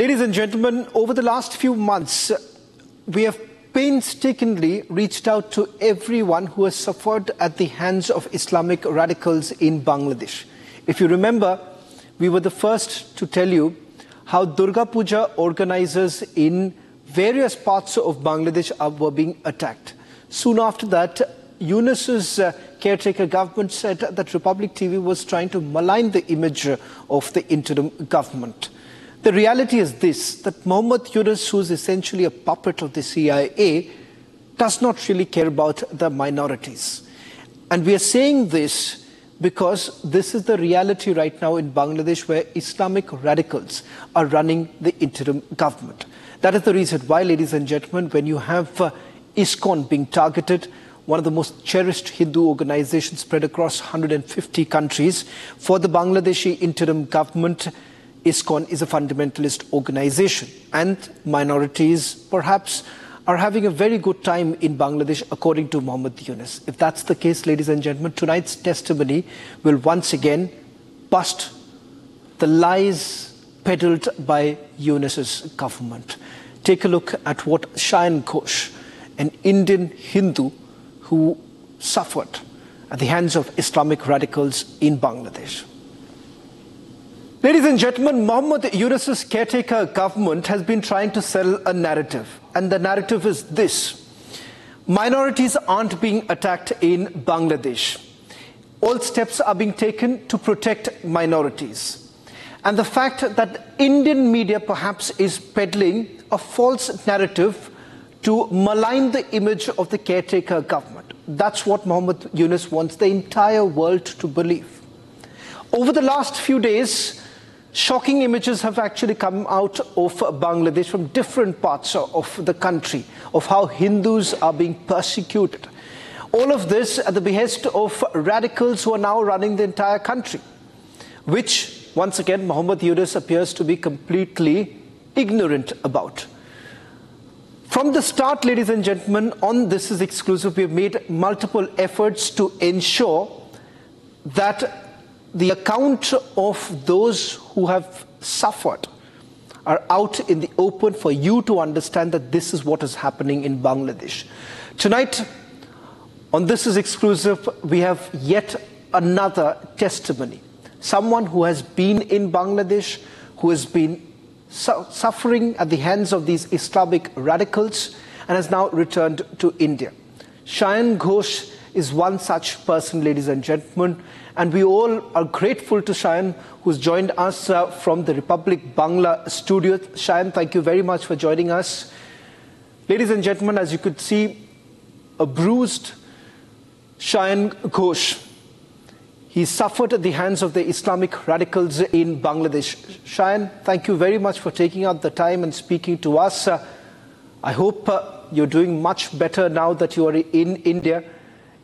Ladies and gentlemen, over the last few months, we have painstakingly reached out to everyone who has suffered at the hands of Islamic radicals in Bangladesh. If you remember, we were the first to tell you how Durga Puja organizers in various parts of Bangladesh were being attacked. Soon after that, Yunus's caretaker government said that Republic TV was trying to malign the image of the interim government. The reality is this, that Mohammed Yunus, who is essentially a puppet of the CIA, does not really care about the minorities. And we are saying this because this is the reality right now in Bangladesh, where Islamic radicals are running the interim government. That is the reason why, ladies and gentlemen, when you have ISKCON being targeted, one of the most cherished Hindu organizations spread across 150 countries, for the Bangladeshi interim government, ISKCON is a fundamentalist organization, and minorities perhaps are having a very good time in Bangladesh, according to Mohammed Yunus. If that's the case, ladies and gentlemen, tonight's testimony will once again bust the lies peddled by Yunus's government. Take a look at what Shayan Ghosh, an Indian Hindu who suffered at the hands of Islamic radicals in Bangladesh. Ladies and gentlemen, Mohammed Yunus's caretaker government has been trying to sell a narrative, and the narrative is this: minorities aren't being attacked in Bangladesh. All steps are being taken to protect minorities. And the fact that Indian media perhaps is peddling a false narrative to malign the image of the caretaker government. That's what Mohammed Yunus wants the entire world to believe. Over the last few days, shocking images have actually come out of Bangladesh from different parts of the country of how Hindus are being persecuted. All of this at the behest of radicals who are now running the entire country, which once again Mohammed Yunus appears to be completely ignorant about. From the start, ladies and gentlemen, on This Is Exclusive, we have made multiple efforts to ensure that the account of those who have suffered are out in the open for you to understand that this is what is happening in Bangladesh. Tonight, on This Is Exclusive, we have yet another testimony. Someone who has been in Bangladesh, who has been suffering at the hands of these Islamic radicals and has now returned to India. Shayan Ghosh is one such person, ladies and gentlemen, and we all are grateful to Shayan, who's joined us from the Republic Bangla studio. Shayan, thank you very much for joining us. Ladies and gentlemen, as you could see, a bruised Shayan Ghosh. He suffered at the hands of the Islamic radicals in Bangladesh. Shayan, thank you very much for taking out the time and speaking to us. I hope you're doing much better now that you are in India.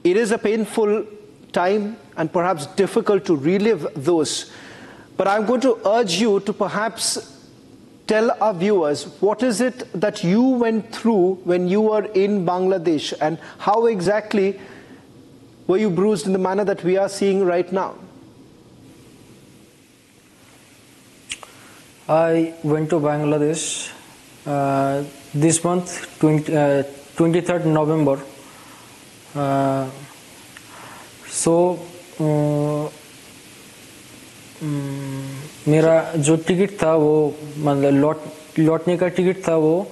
It is a painful time and perhaps difficult to relive those. But I'm going to urge you to perhaps tell our viewers, what is it that you went through when you were in Bangladesh, and how exactly were you bruised in the manner that we are seeing right now? I went to Bangladesh this month, 23rd November. मेरा जो ticket था वो मतलब लौटने का ticket था वो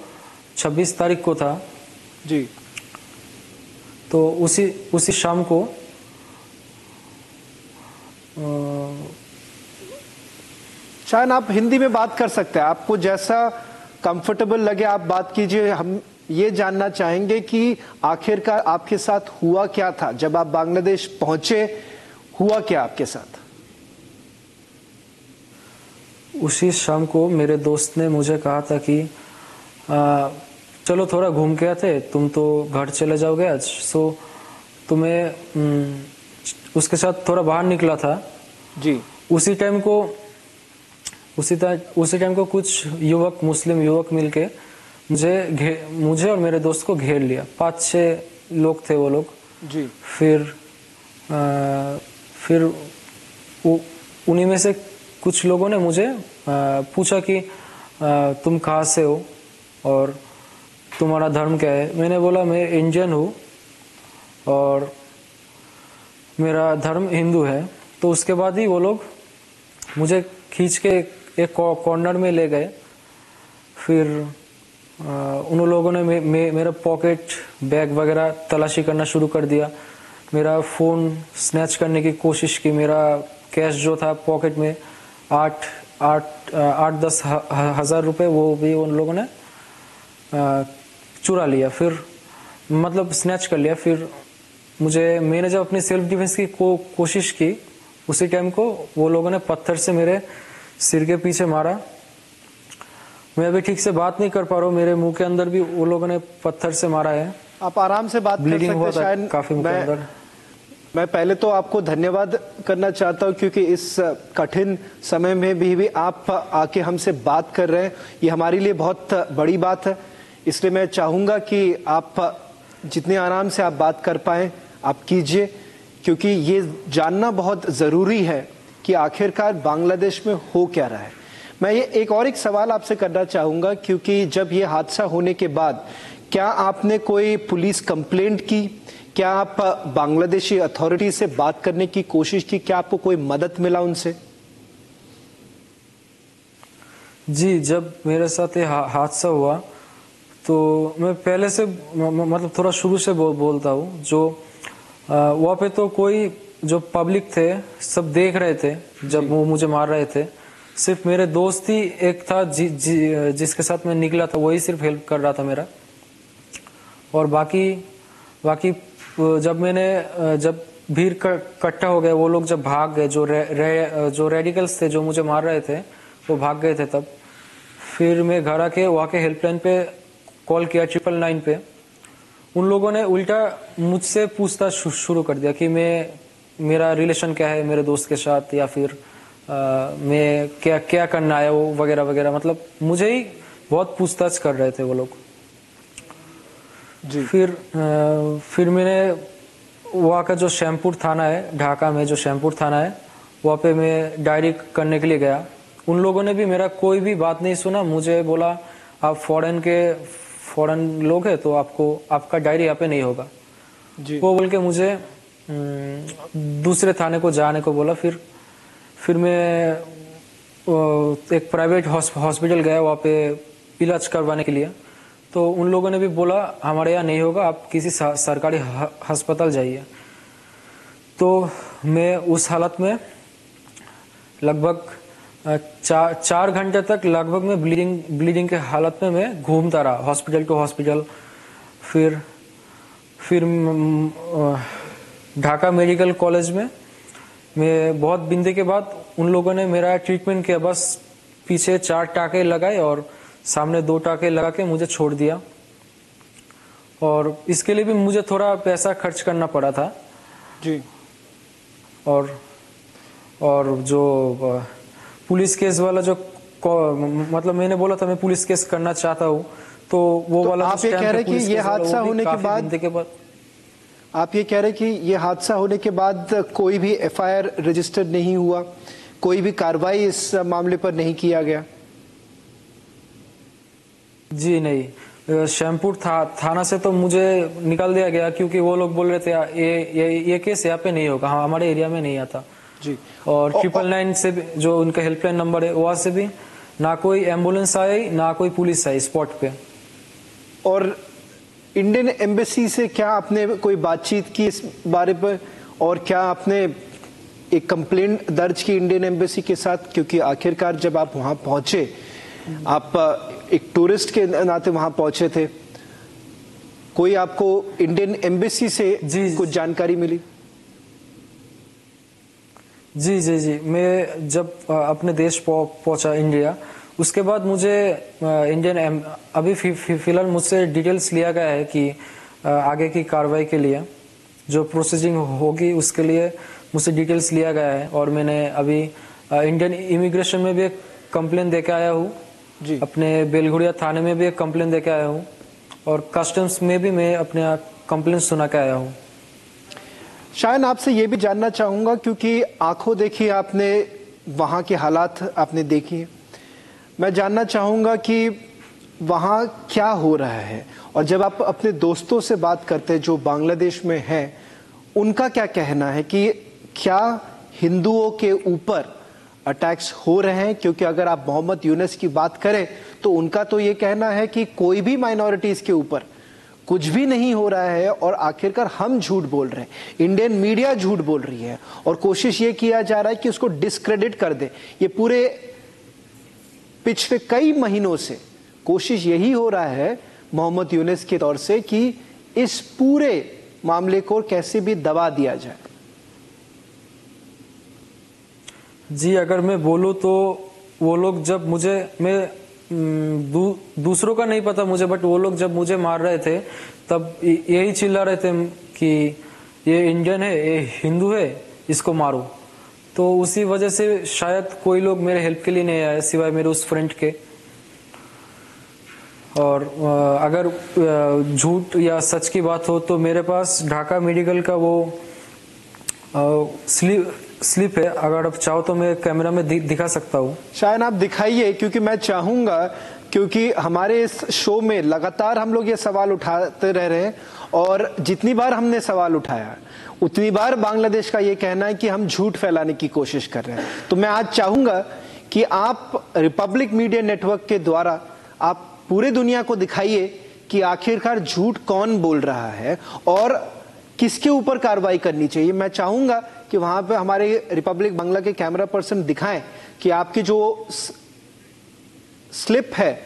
26 तारीख को था जी। तो उसी शाम को शायद आप हिंदी में बात कर सकते हैं, आपको जैसा कंफर्टेबल लगे आप बात कीजिए। हम ये जानना चाहेंगे कि आखिरकार आपके साथ हुआ क्या था जब आप बांग्लादेश पहुंचे, हुआ क्या आपके साथ? उसी शाम को मेरे दोस्त ने मुझे कहा था कि चलो थोड़ा घूम के आते, तुम तो घर चले जाओगे आज, सो तुम्हें उसके साथ थोड़ा बाहर निकला था जी। उसी टाइम को कुछ मुस्लिम युवक मिलके मुझे और मेरे दोस्त को घेर लिया। 5-6 लोग थे वो लोग जी। फिर उन्हीं में से कुछ लोगों ने मुझे पूछा कि तुम कहाँ से हो और तुम्हारा धर्म क्या है। मैंने बोला मैं इंडियन हूँ और मेरा धर्म हिंदू है। तो उसके बाद ही वो लोग मुझे खींच के एक कॉर्नर में ले गए। फिर उन लोगों ने मेरा पॉकेट बैग वगैरह तलाशी करना शुरू कर दिया। मेरा फ़ोन स्नैच करने की कोशिश की। मेरा कैश जो था पॉकेट में 8-10 हज़ार रुपये वो भी उन लोगों ने चुरा लिया। फिर मतलब स्नैच कर लिया। फिर मैंने जब अपनी सेल्फ डिफेंस की कोशिश की उसी टाइम को वो लोगों ने पत्थर से मेरे सिर के पीछे मारा। मैं अभी ठीक से बात नहीं कर पा रहा हूँ। मेरे मुंह के अंदर भी वो लोगों ने पत्थर से मारा है। आप आराम से बात कर सकते हैं। शायद काफी मुंह के अंदर। मैं पहले तो आपको धन्यवाद करना चाहता हूं क्योंकि इस कठिन समय में भी आप आके हमसे बात कर रहे हैं, ये हमारे लिए बहुत बड़ी बात है। इसलिए मैं चाहूंगा कि आप जितने आराम से आप बात कर पाएं आप कीजिए, क्योंकि ये जानना बहुत ज़रूरी है कि आखिरकार बांग्लादेश में हो क्या रहा है। मैं ये एक सवाल आपसे करना चाहूंगा, क्योंकि जब ये हादसा होने के बाद क्या आपने कोई पुलिस कंप्लेंट की? क्या आप बांग्लादेशी अथॉरिटी से बात करने की कोशिश की? क्या आपको कोई मदद मिला उनसे? जी, जब मेरे साथ ये हादसा हुआ तो मैं पहले से मतलब थोड़ा शुरू से बोलता हूँ। जो वहाँ पे तो कोई जो पब्लिक थे सब देख रहे थे जब वो मुझे मार रहे थे। सिर्फ मेरे दोस्त ही एक था जिसके साथ मैं निकला था, वही सिर्फ हेल्प कर रहा था मेरा। और बाकी जब भीड़ इकट्ठा हो गया, वो लोग जब भाग गए, जो रेडिकल्स थे जो मुझे मार रहे थे वो भाग गए थे, तब फिर मैं घर आके वहाँ के हेल्पलाइन पे कॉल किया 999 पे। उन लोगों ने उल्टा मुझसे पूछताछ शुरू कर दिया कि मेरा रिलेशन क्या है मेरे दोस्त के साथ, या फिर मैं क्या करना आया वो वगैरह वगैरह। मतलब मुझे ही बहुत पूछताछ कर रहे थे वो लोग जी। फिर मैंने वहाँ का जो शैमपुर थाना है, ढाका में जो शैमपुर थाना है, वहाँ पे मैं डायरी करने के लिए गया। उन लोगों ने भी मेरा कोई भी बात नहीं सुना। मुझे बोला आप फॉरेन लोग हैं तो आपका डायरी यहाँ पे नहीं होगा जी। वो बोल के मुझे दूसरे थाने को जाने को बोला। फिर मैं एक प्राइवेट हॉस्पिटल गया वहाँ पे इलाज करवाने के लिए। तो उन लोगों ने भी बोला हमारे यहाँ नहीं होगा, आप किसी सरकारी अस्पताल जाइए। तो मैं उस हालत में लगभग 4 घंटे तक लगभग मैं ब्लीडिंग के हालत में मैं घूमता रहा हॉस्पिटल टू हॉस्पिटल। फिर ढाका मेडिकल कॉलेज में मैं बहुत बिंदे के बाद उन लोगों ने मेरा ट्रीटमेंट किया। बस पीछे 4 टाके लगाए और सामने 2 टाके लगा के मुझे छोड़ दिया। और इसके लिए भी मुझे थोड़ा पैसा खर्च करना पड़ा था जी। और जो पुलिस केस वाला जो मतलब मैंने बोला था मैं पुलिस केस करना चाहता हूँ, तो वो तो वाला आप ये कह रहे कि ये हादसा होने के बाद आप ये कह रहे कि ये हादसा होने के बाद कोई भी एफआईआर रजिस्टर्ड नहीं हुआ, कोई भी कार्रवाई इस मामले पर नहीं किया गया? जी नहीं, शैमपुर थाना से तो मुझे निकाल दिया गया, क्योंकि वो लोग बोल रहे थे ये केस यहाँ पे नहीं होगा, हमारे एरिया में नहीं आता जी। और 999 से भी, जो उनका हेल्पलाइन नंबर है, वहां से भी ना कोई एम्बुलेंस आई ना कोई पुलिस आई स्पॉट पे। और इंडियन एम्बेसी से क्या आपने कोई बातचीत की इस बारे पर, और क्या आपने एक कंप्लेंट दर्ज की इंडियन एम्बेसी के साथ? क्योंकि आखिरकार जब आप वहां पहुंचे, आप एक टूरिस्ट के नाते वहां पहुंचे थे, कोई आपको इंडियन एम्बेसी से कुछ जानकारी मिली? जी, मैं जब अपने देश पहुंचा इंडिया, उसके बाद मुझे इंडियन अभी फिलहाल मुझसे डिटेल्स लिया गया है कि आगे की कार्रवाई के लिए जो प्रोसेसिंग होगी उसके लिए मुझसे डिटेल्स लिया गया है। और मैंने अभी इंडियन इमिग्रेशन में भी एक कंप्लेन देके आया हूँ जी। अपने बेलघुड़िया थाने में भी एक कंप्लेन देके आया हूँ, और कस्टम्स में भी मैं अपने कंप्लेन सुना के आया हूँ। शायद आपसे ये भी जानना चाहूंगा, क्योंकि आंखों देखी आपने वहां के हालात आपने देखी, मैं जानना चाहूँगा कि वहाँ क्या हो रहा है, और जब आप अपने दोस्तों से बात करते हैं जो बांग्लादेश में हैं, उनका क्या कहना है कि क्या हिंदुओं के ऊपर अटैक्स हो रहे हैं? क्योंकि अगर आप मोहम्मद यूनुस की बात करें तो उनका तो ये कहना है कि कोई भी माइनॉरिटीज़ के ऊपर कुछ भी नहीं हो रहा है, और आखिरकार हम झूठ बोल रहे हैं, इंडियन मीडिया झूठ बोल रही है, और कोशिश ये किया जा रहा है कि उसको डिस्क्रेडिट कर दे। ये पूरे पिछले कई महीनों से कोशिश यही हो रहा है मोहम्मद यूनुस के तौर से कि इस पूरे मामले को कैसे भी दबा दिया जाए। जी, अगर मैं बोलूँ तो वो लोग जब मुझे, मैं दूसरों का नहीं पता मुझे, बट वो लोग जब मुझे मार रहे थे तब यही चिल्ला रहे थे कि ये इंडियन है, ये हिंदू है, इसको मारो। तो उसी वजह से शायद कोई लोग मेरे हेल्प के लिए नहीं आए सिवाय मेरे उस फ्रेंड के। और अगर झूठ या सच की बात हो तो मेरे पास ढाका मेडिकल का वो स्लिप है, अगर आप चाहो तो मैं कैमरा में दिखा सकता हूँ। शायद आप दिखाइए, क्योंकि मैं चाहूंगा, क्योंकि हमारे इस शो में लगातार हम लोग ये सवाल उठाते रह रहे हैं, और जितनी बार हमने सवाल उठाया उतनी बार बांग्लादेश का ये कहना है कि हम झूठ फैलाने की कोशिश कर रहे हैं। तो मैं आज चाहूंगा कि आप रिपब्लिक मीडिया नेटवर्क के द्वारा आप पूरे दुनिया को दिखाइए कि आखिरकार झूठ कौन बोल रहा है और किसके ऊपर कार्रवाई करनी चाहिए। मैं चाहूंगा कि वहां पे हमारे रिपब्लिक बांग्ला के कैमरा पर्सन दिखाएं कि आपकी जो स्लिप है,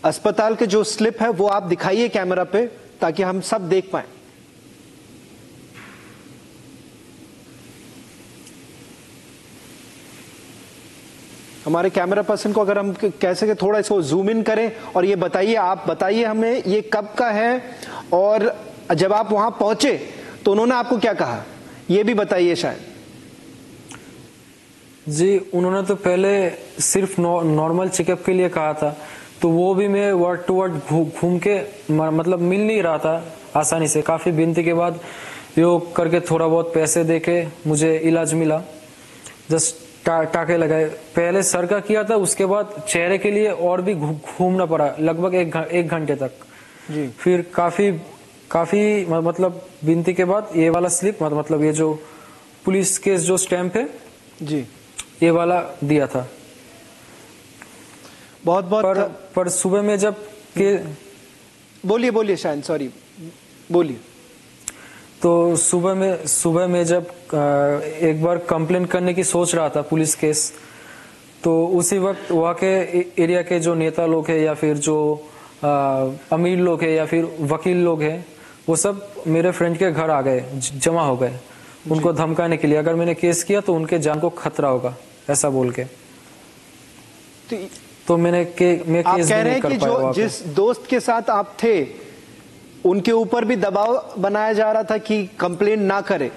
अस्पताल के जो स्लिप है, वो आप दिखाइए कैमरा पे, ताकि हम सब देख पाए। हमारे कैमरा पर्सन को अगर हम कह सके थोड़ा इसको जूम इन करें, और ये बताइए, आप बताइए हमें ये कब का है, और जब आप वहां पहुंचे तो उन्होंने आपको क्या कहा, ये भी बताइए। शायद जी, उन्होंने तो पहले सिर्फ नॉर्मल चेकअप के लिए कहा था, तो वो भी मैं वर्ड टू वर्ड घूम के मतलब मिल नहीं रहा था आसानी से। काफी विनती के बाद योग करके थोड़ा बहुत पैसे देके मुझे इलाज मिला। जस्ट टाके लगाए, पहले सर का किया था, उसके बाद चेहरे के लिए और भी घूमना पड़ा लगभग एक घंटे तक जी। फिर काफी मतलब विनती के बाद ये वाला स्लिप, मतलब ये जो पुलिस केस जो स्टैंप है जी, ये वाला दिया था। बहुत बहुत पर सुबह में जब के बोलिए शायद, सॉरी बोलिए। तो सुबह में जब एक बार कंप्लेंट करने की सोच रहा था पुलिस केस, तो उसी वक्त वहाँ के एरिया के जो नेता लोग हैं या फिर जो अमीर लोग हैं या फिर वकील लोग हैं, वो सब मेरे फ्रेंड के घर आ गए, जमा हो गए उनको धमकाने के लिए, अगर मैंने केस किया तो उनके जान को खतरा होगा, ऐसा बोल के। तो मैं केस भी नहीं कर पाया। जो जिस दोस्त के साथ आप थे उनके ऊपर भी दबाव बनाया जा रहा था कि कंप्लेंट ना करे।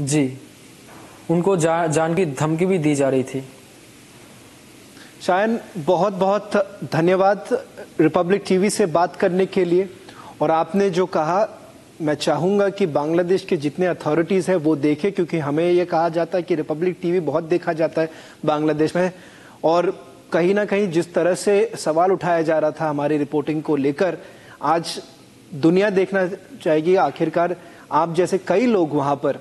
जी, उनको जान की धमकी भी दी जा रही थी। शायन, बहुत बहुत धन्यवाद रिपब्लिक टीवी से बात करने के लिए। और आपने जो कहा, मैं चाहूंगा कि बांग्लादेश के जितने अथॉरिटीज़ हैं वो देखें, क्योंकि हमें ये कहा जाता है कि रिपब्लिक टीवी बहुत देखा जाता है बांग्लादेश में, और कहीं ना कहीं जिस तरह से सवाल उठाया जा रहा था हमारी रिपोर्टिंग को लेकर, आज दुनिया देखना चाहेगी आखिरकार आप जैसे कई लोग वहां पर,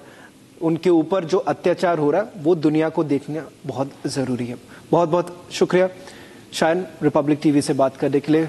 उनके ऊपर जो अत्याचार हो रहा है वो दुनिया को देखना बहुत ज़रूरी है। बहुत बहुत शुक्रिया शायन, रिपब्लिक टीवी से बात करने के लिए।